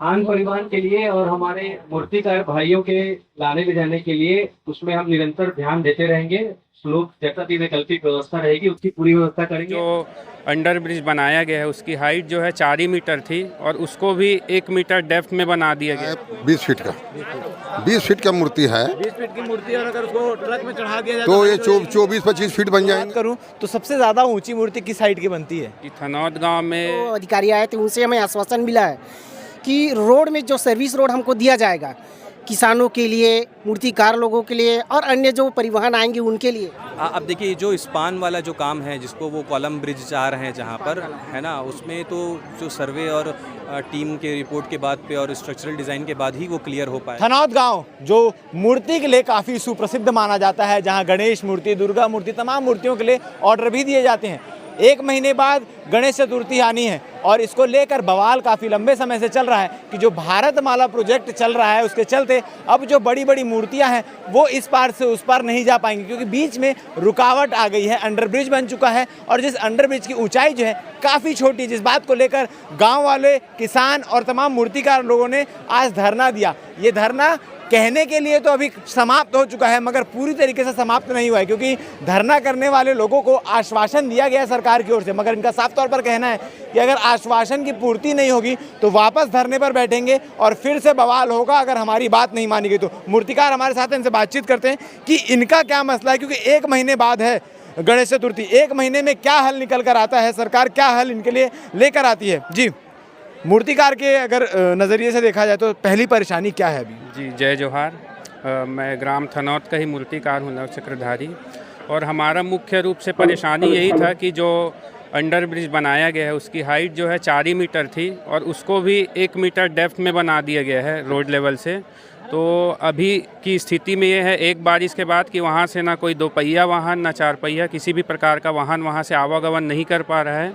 आन परिवहन के लिए और हमारे मूर्तिकार भाइयों के लाने ले जाने के लिए उसमें हम निरंतर ध्यान देते रहेंगे। लोग जैसा भी वैकल्पिक व्यवस्था रहेगी उसकी पूरी व्यवस्था करेंगे। जो अंडर ब्रिज बनाया गया है उसकी हाइट जो है 4 ही मीटर थी और उसको भी 1 मीटर डेप्थ में बना दिया गया। 20 फीट का मूर्ति है। 20 फीट की मूर्ति और अगर उसको ट्रक में चढ़ा दिया जाए तो ये 24-25 फीट बन बात जाएंगे। करूं तो सबसे ज्यादा ऊंची मूर्ति किस हाइट की बनती है? कि थनौत गांव में जो अधिकारी आए थे उनसे हमें आश्वासन मिला है कि रोड में जो सर्विस रोड हमको दिया जाएगा किसानों के लिए, मूर्तिकार लोगों के लिए और अन्य जो परिवहन आएंगे उनके लिए। अब देखिए जो स्पान वाला जो काम है जिसको वो कॉलम ब्रिज चाह रहे हैं जहाँ पर है ना, उसमें तो जो सर्वे और टीम के रिपोर्ट के बाद पे और स्ट्रक्चरल डिज़ाइन के बाद ही वो क्लियर हो पाए। थनौत गांव जो मूर्ति के लिए काफ़ी सुप्रसिद्ध माना जाता है, जहां गणेश मूर्ति, दुर्गा मूर्ति, तमाम मूर्तियों के लिए ऑर्डर भी दिए जाते हैं। 1 महीने बाद गणेश चतुर्थी आनी है और इसको लेकर बवाल काफ़ी लंबे समय से चल रहा है कि जो भारतमाला प्रोजेक्ट चल रहा है उसके चलते अब जो बड़ी बड़ी मूर्तियां हैं वो इस पार से उस पार नहीं जा पाएंगी, क्योंकि बीच में रुकावट आ गई है। अंडरब्रिज बन चुका है और जिस अंडरब्रिज की ऊंचाई जो है काफ़ी छोटी, जिस बात को लेकर गाँव वाले, किसान और तमाम मूर्तिकार लोगों ने आज धरना दिया। ये धरना कहने के लिए तो अभी समाप्त हो चुका है मगर पूरी तरीके से समाप्त नहीं हुआ है, क्योंकि धरना करने वाले लोगों को आश्वासन दिया गया है सरकार की ओर से, मगर इनका साफ तौर पर कहना है कि अगर आश्वासन की पूर्ति नहीं होगी तो वापस धरने पर बैठेंगे और फिर से बवाल होगा अगर हमारी बात नहीं मानी गई तो। मूर्तिकार हमारे साथ हैं, इनसे बातचीत करते हैं कि इनका क्या मसला है, क्योंकि 1 महीने बाद है गणेश चतुर्थी। 1 महीने में क्या हल निकल कर आता है, सरकार क्या हल इनके लिए लेकर आती है? जी, मूर्तिकार के अगर नज़रिए से देखा जाए तो पहली परेशानी क्या है अभी? जी जय जोहार। मैं ग्राम थनौत का ही मूर्तिकार हूँ, नव चक्रधारी। और हमारा मुख्य रूप से परेशानी यही था कि जो अंडर ब्रिज बनाया गया है उसकी हाइट जो है 4 ही मीटर थी और उसको भी 1 मीटर डेप्थ में बना दिया गया है रोड लेवल से। तो अभी की स्थिति में ये है एक बारिश के बाद कि वहाँ से ना कोई 2 पहिया वाहन ना 4 पहिया किसी भी प्रकार का वाहन वहाँ से आवागमन नहीं कर पा रहा है।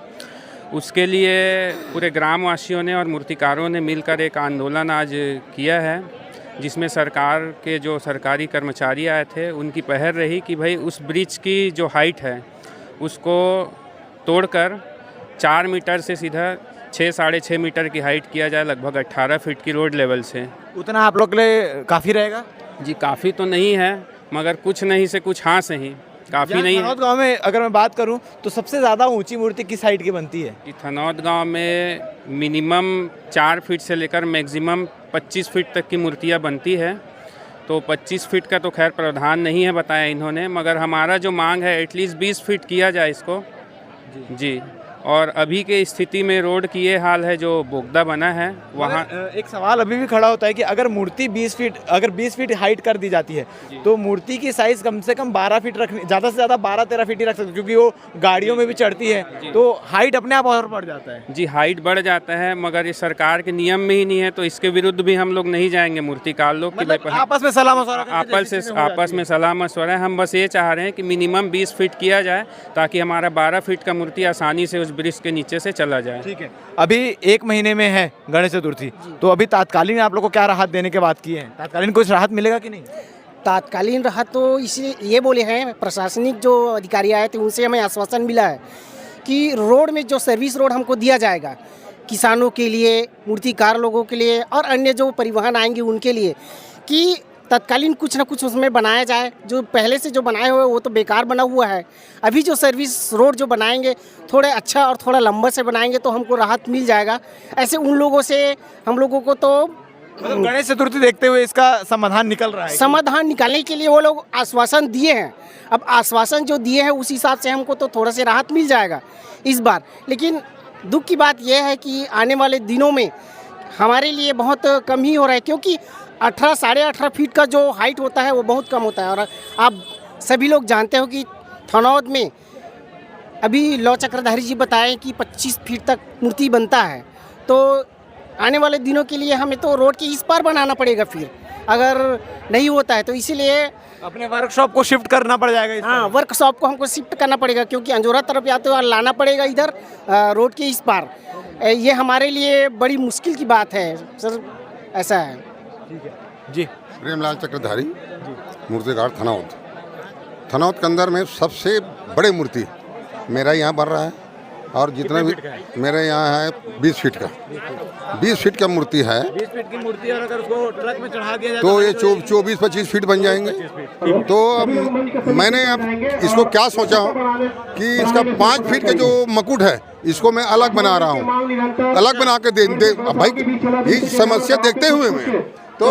उसके लिए पूरे ग्रामवासियों ने और मूर्तिकारों ने मिलकर एक आंदोलन आज किया है, जिसमें सरकार के जो सरकारी कर्मचारी आए थे उनकी पहल रही कि भाई उस ब्रिज की जो हाइट है उसको तोड़कर 4 मीटर से सीधा 6-6.5 मीटर की हाइट किया जाए, लगभग 18 फीट की रोड लेवल से। उतना आप लोग के लिए काफ़ी रहेगा? जी काफ़ी तो नहीं है मगर कुछ नहीं से कुछ हाँ से ही काफ़ी नहीं है। थनौत गाँव में अगर मैं बात करूं तो सबसे ज़्यादा ऊंची मूर्ति किस हाइट की बनती है? कि थनौत गांव में मिनिमम 4 फीट से लेकर मैक्सिमम 25 फीट तक की मूर्तियां बनती है। तो 25 फीट का तो खैर प्रावधान नहीं है बताया इन्होंने, मगर हमारा जो मांग है एटलीस्ट 20 फीट किया जाए इसको। जी और अभी के स्थिति में रोड की ये हाल है, जो बोगदा बना है वहाँ। एक सवाल अभी भी खड़ा होता है कि अगर मूर्ति 20 फीट हाइट कर दी जाती है तो मूर्ति की साइज़ कम से कम 12 फीट रखनी, ज़्यादा से ज़्यादा 12-13 फीट ही रख सकते, क्योंकि वो गाड़ियों में भी चढ़ती है तो हाइट अपने आप और बढ़ जाता है। जी हाइट बढ़ जाता है मगर ये सरकार के नियम में ही नहीं है, तो इसके विरुद्ध भी हम लोग नहीं जाएंगे मूर्तिकार लोग। मतलब आपस में सलाह मशवरा आपस में सलाह मशवरा है। हम बस ये चाह रहे हैं कि मिनिमम 20 फीट किया जाए ताकि हमारा 12 फीट का मूर्ति आसानी से उस ब्रिज के नीचे से चला जाए। ठीक है, अभी 1 महीने में है गणेश चतुर्थी, तो अभी तात्कालीन आप लोग को क्या राहत देने के बात की है? तात्कालीन कुछ राहत मिलेगा कि नहीं? तात्कालीन राहत तो इसलिए ये बोले हैं, प्रशासनिक जो अधिकारी आए थे उनसे हमें आश्वासन मिला है कि रोड में जो सर्विस रोड हमको दिया जाएगा किसानों के लिए, मूर्तिकार लोगों के लिए और अन्य जो परिवहन आएंगे उनके लिए, कि तत्कालीन कुछ ना कुछ उसमें बनाया जाए। जो पहले से जो बनाए हुए वो तो बेकार बना हुआ है। अभी जो सर्विस रोड जो बनाएंगे थोड़े अच्छा और थोड़ा लंबा से बनाएंगे तो हमको राहत मिल जाएगा। ऐसे उन लोगों से हम लोगों को तो मतलब गणेश चतुर्थी देखते हुए इसका समाधान निकल रहा है? समाधान निकालने के लिए वो लोग आश्वासन दिए हैं। अब आश्वासन जो दिए हैं उस हिसाब से हमको तो थोड़ा से राहत मिल जाएगा इस बार। लेकिन दुख की बात यह है कि आने वाले दिनों में हमारे लिए बहुत कम ही हो रहा है, क्योंकि 18-18.5 फीट का जो हाइट होता है वो बहुत कम होता है। और आप सभी लोग जानते हो कि थनौत में अभी लौ चक्रधारी जी बताएं कि 25 फीट तक मूर्ति बनता है, तो आने वाले दिनों के लिए हमें तो रोड के इस पार बनाना पड़ेगा फिर, अगर नहीं होता है तो। इसीलिए अपने वर्कशॉप को शिफ्ट करना पड़ जाएगा। हाँ, वर्कशॉप को हमको शिफ्ट करना पड़ेगा, क्योंकि अंजोरा तरफ जाते हुए लाना पड़ेगा इधर रोड के इस पार। ये हमारे लिए बड़ी मुश्किल की बात है सर, ऐसा है। ठीक है जी। प्रेमलाल चक्रधारी, मूर्तिकार थनौत के अंदर में सबसे बड़े मूर्ति मेरा यहाँ बन रहा है। और जितना भी मेरे यहाँ है 20 फीट का, 20 फीट का मूर्ति है। 20 फीट की मूर्ति, और अगर उसको ट्रक में चढ़ा दिया जाए तो ये 24-25 फीट बन जाएंगे। तो अब मैंने अब इसको क्या सोचा हूँ कि इसका 5 फीट का जो मुकुट है इसको मैं अलग बना रहा हूँ, अलग बना के दे भाई ये समस्या देखते हुए मैं तो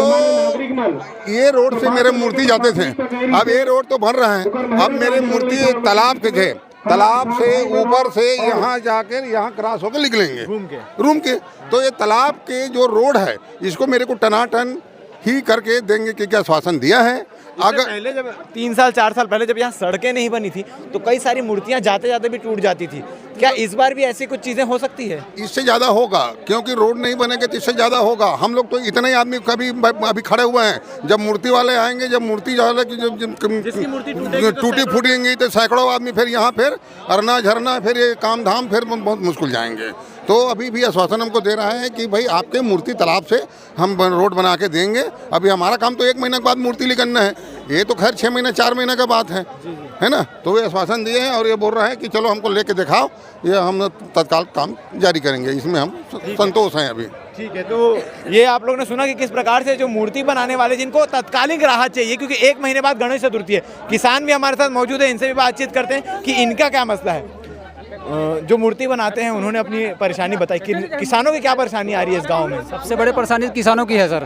ये रोड से मेरे मूर्ति जाते थे, अब ये रोड तो बन रहा है, अब मेरे मूर्ति तालाब के थे, तालाब से ऊपर से यहाँ जाकर यहाँ क्रॉस होकर निकलेंगे रूम के। तो ये तालाब के जो रोड है इसको मेरे को टनाटन ही करके देंगे कि क्या आश्वासन दिया है। अगर पहले जब 3 साल 4 साल पहले जब यहाँ सड़कें नहीं बनी थी तो कई सारी मूर्तियाँ जाते जाते भी टूट जाती थी, क्या इस बार भी ऐसी कुछ चीज़ें हो सकती है? इससे ज़्यादा होगा, क्योंकि रोड नहीं बनेगा तो इससे ज़्यादा होगा। हम लोग तो इतने ही आदमी कभी अभी खड़े हुए हैं, जब मूर्ति वाले आएंगे, जब मूर्ति टूटी फूटेंगी तो सैकड़ों आदमी फिर यहाँ फिर अरना झरना फिर ये काम धाम फिर बहुत मुश्किल जाएंगे। तो अभी भी आश्वासन हमको दे रहा है कि भाई आपके मूर्ति तालाब से हम रोड बना के देंगे। अभी हमारा काम तो 1 महीने के बाद मूर्ति निकलना है, ये तो खैर 6 महीने 4 महीने का बात है ना। तो ये आश्वासन दिए हैं और ये बोल रहा है कि चलो हमको लेके दिखाओ, ये हम तत्काल काम जारी करेंगे, इसमें हम संतोष हैं अभी। ठीक है, तो ये आप लोगों ने सुना कि किस प्रकार से जो मूर्ति बनाने वाले जिनको तत्कालिक राहत चाहिए, क्योंकि 1 महीने बाद गणेश चतुर्थी है। किसान भी हमारे साथ मौजूद है, इनसे भी बातचीत करते हैं कि इनका क्या मसला है। जो मूर्ति बनाते हैं उन्होंने अपनी परेशानी बताई कि किसानों की क्या परेशानी आ रही है इस गांव में। सबसे बड़ी परेशानी किसानों की है सर,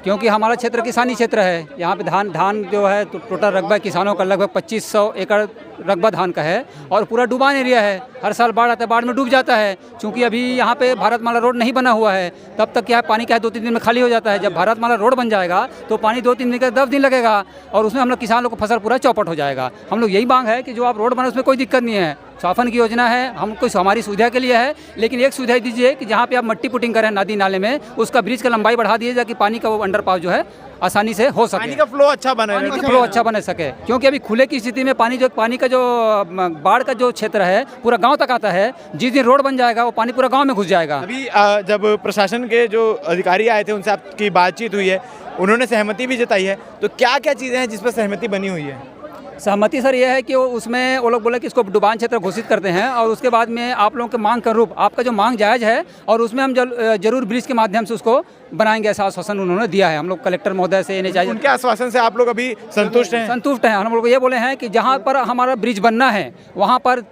क्योंकि हमारा क्षेत्र किसानी क्षेत्र है। यहाँ पे धान जो है तो टोटल रकबा किसानों का लगभग 2500 एकड़ रकबा धान का है और पूरा डूबान एरिया है। हर साल बाढ़ आता है, बाढ़ में डूब जाता है। क्योंकि अभी यहाँ पे भारतमाला रोड नहीं बना हुआ है, तब तक क्या है पानी क्या है 2-3 दिन में खाली हो जाता है। जब भारतमाला रोड बन जाएगा तो पानी 2-3 दिन का 10 दिन लगेगा और उसमें हम लोग किसान लोग को फसल पूरा चौपट हो जाएगा। हम लोग यही मांग है कि जो आप रोड बनाए उसमें कोई दिक्कत नहीं है, शासन की योजना है, हमको हमारी सुविधा के लिए है, लेकिन एक सुविधा दीजिए कि जहाँ पे आप मट्टी पुटिंग करें नदी नाले में, उसका ब्रिज का लंबाई बढ़ा दीजिए ताकि पानी का वो अंडरपास जो है आसानी से हो सके, पानी का फ्लो अच्छा बने, पानी का फ्लो अच्छा बने सके। क्योंकि अभी खुले की स्थिति में पानी का जो बाढ़ का जो क्षेत्र है पूरा गांव तक आता है। जिस दिन रोड बन जाएगा वो पानी पूरा गांव में घुस जाएगा। अभी जब प्रशासन के जो अधिकारी आए थे उनसे आपकी बातचीत हुई है, उन्होंने सहमति भी जताई है, तो क्या क्या चीज़ें हैं जिस पर सहमति बनी हुई है? सहमति सर ये है कि उसमें वो लोग बोले कि इसको डुबान क्षेत्र घोषित करते हैं और उसके बाद में आप लोगों के मांग का रूप, आपका जो मांग जायज़ है और उसमें हम जरूर ब्रिज के माध्यम से उसको बनाएंगे, ऐसा आश्वासन उन्होंने दिया है। हम लोग कलेक्टर महोदय से चाहिए, उनके आश्वासन से आप लोग अभी संतुष्ट हैं? संतुष्ट हैं। हम लोग ये बोले हैं कि जहाँ पर हमारा ब्रिज बनना है वहाँ पर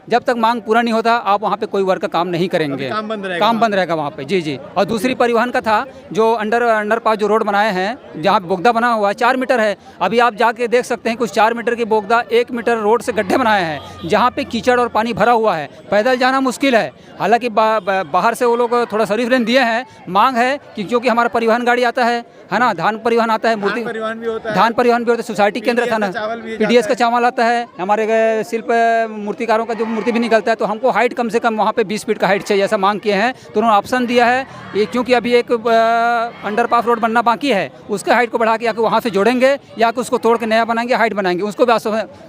जब तक मांग पूरा नहीं होता आप वहाँ पे कोई वर्क का काम नहीं करेंगे, काम बंद रहेगा वहाँ पे। जी। और दूसरी परिवहन का था जो अंडरपास जो रोड बनाए हैं जहाँ बोगदा बना हुआ है 4 मीटर है। अभी आप जाके देख सकते हैं कुछ 4 मीटर की बोगदा 1 मीटर रोड से गड्ढे बनाए हैं जहाँ पे कीचड़ और पानी भरा हुआ है, पैदल जाना मुश्किल है। हालांकि बाहर से वो लोग थोड़ा सर्विस रेंज दिए हैं। मांग है कि क्योंकि हमारा परिवहन गाड़ी आता है ना, धान परिवहन आता है, मूर्ति धान परिवहन भी होता है, सोसाइटी के अंदर था ना, PDS का चावल आता है, हमारे शिल्प मूर्तिकारों का जो मूर्ति भी निकलता है। तो हमको हाइट कम से कम वहाँ पे 20 फीट का हाइट चाहिए, ऐसा मांग किए हैं। तो उन्होंने ऑप्शन दिया है ये, क्योंकि अभी एक अंडरपास रोड बनना बाकी है, उसके हाइट को बढ़ा के या कि वहाँ से जोड़ेंगे या कि उसको तोड़ के नया बनाएंगे, हाइट बनाएंगे। उसको भी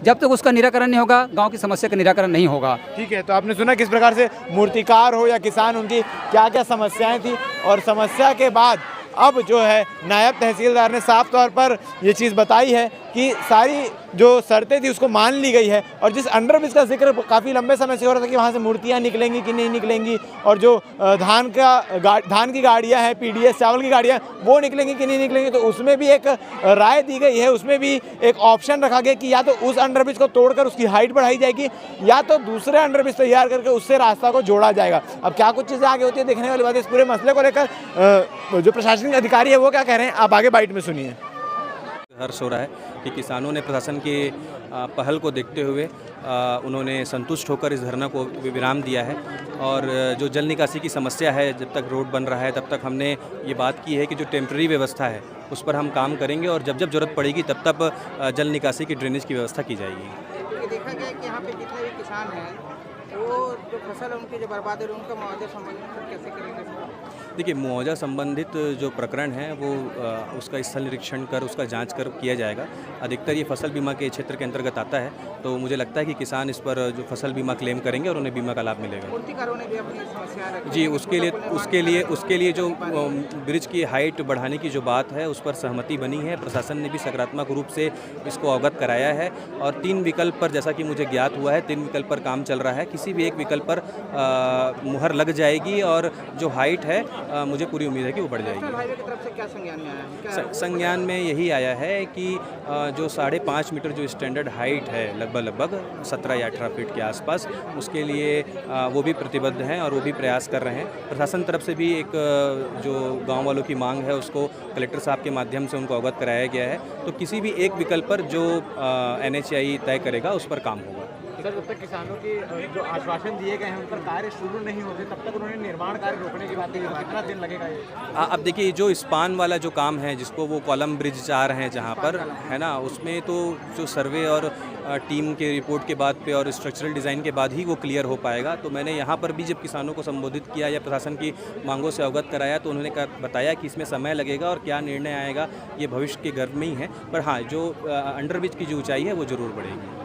जब तक उसका निराकरण नहीं होगा गाँव की समस्या का निराकरण नहीं होगा। ठीक है, तो आपने सुना किस प्रकार से मूर्तिकार हो या किसान उनकी क्या क्या समस्याएं थी, और समस्या के बाद अब जो है नायब तहसीलदार ने साफ तौर पर ये चीज़ बताई है कि सारी जो शर्तें थी उसको मान ली गई है। और जिस अंडरब्रिज का जिक्र काफ़ी लंबे समय से हो रहा था कि वहाँ से मूर्तियाँ निकलेंगी कि नहीं निकलेंगी, और जो धान की गाड़ियाँ हैं, PDS चावल की गाड़ियाँ, वो निकलेंगी कि नहीं निकलेंगी, तो उसमें भी एक राय दी गई है। उसमें भी एक ऑप्शन रखा गया कि या तो उस अंडरब्रिज को तोड़कर उसकी हाइट बढ़ाई जाएगी या तो दूसरे अंडरब्रिज तैयार करके उससे रास्ता को जोड़ा जाएगा। अब क्या कुछ चीज़ें आगे होती है देखने वाली बात है। इस पूरे मसले को लेकर जो प्रशासनिक अधिकारी है वो क्या कह रहे हैं आप आगे बाइट में सुनिए। हर्ष हो रहा है कि किसानों ने प्रशासन के पहल को देखते हुए उन्होंने संतुष्ट होकर इस धरना को विराम दिया है। और जो जल निकासी की समस्या है, जब तक रोड बन रहा है तब तक हमने ये बात की है कि जो टेम्प्रेरी व्यवस्था है उस पर हम काम करेंगे और जब जब जरूरत पड़ेगी तब जल निकासी की ड्रेनेज की व्यवस्था की जाएगी। देखा गया कि यहाँ पे जितने भी किसान हैं वो जो फसल उनकी जो बर्बाद है उनका मुआवजा संबंधित कैसे करेंगे? देखिए, मुआवजा संबंधित जो प्रकरण है वो उसका स्थल निरीक्षण कर उसका जांच कर किया जाएगा। अधिकतर ये फसल बीमा के क्षेत्र के अंतर्गत आता है तो मुझे लगता है कि किसान इस पर जो फसल बीमा क्लेम करेंगे और उन्हें बीमा का लाभ मिलेगा। मूर्तिकारों ने भी अपनी समस्याएं रखी जी, हैं, उसके लिए जो ब्रिज की हाइट बढ़ाने की जो बात है उस पर सहमति बनी है। प्रशासन ने भी सकारात्मक रूप से इसको अवगत कराया है और 3 विकल्प पर, जैसा कि मुझे ज्ञात हुआ है, 3 विकल्प पर काम चल रहा है। किसी भी एक विकल्प पर मुहर लग जाएगी और जो हाइट है मुझे पूरी उम्मीद है कि वो बढ़ जाएगी। हाईवे की तरफ से क्या संज्ञान में आया है? क्या संज्ञान में यही आया है कि जो 5.5 मीटर जो स्टैंडर्ड हाइट है लगभग 17 या 18 फीट के आसपास, उसके लिए वो भी प्रतिबद्ध हैं और वो भी प्रयास कर रहे हैं। प्रशासन तरफ से भी एक जो गांव वालों की मांग है उसको कलेक्टर साहब के माध्यम से उनको अवगत कराया गया है। तो किसी भी एक विकल्प पर जो NHAI तय करेगा उस पर काम होगा। सर, जब तक किसानों के जो आश्वासन दिए गए हैं उन पर कार्य शुरू नहीं होते तब तक उन्होंने निर्माण कार्य रोकने की बात की। कितना दिन लगेगा ये? अब देखिए, जो स्पान वाला जो काम है जिसको वो कॉलम ब्रिज चाह रहे हैं जहाँ पर, है ना, उसमें तो जो सर्वे और टीम के रिपोर्ट के बाद पे और स्ट्रक्चरल डिज़ाइन के बाद ही वो क्लियर हो पाएगा। तो मैंने यहाँ पर भी जब किसानों को संबोधित किया या प्रशासन की मांगों से अवगत कराया तो उन्होंने बताया कि इसमें समय लगेगा और क्या निर्णय आएगा ये भविष्य के गर्भ में ही है। पर हाँ, जो अंडरब्रिज की जो ऊंचाई है वो ज़रूर बढ़ेगी।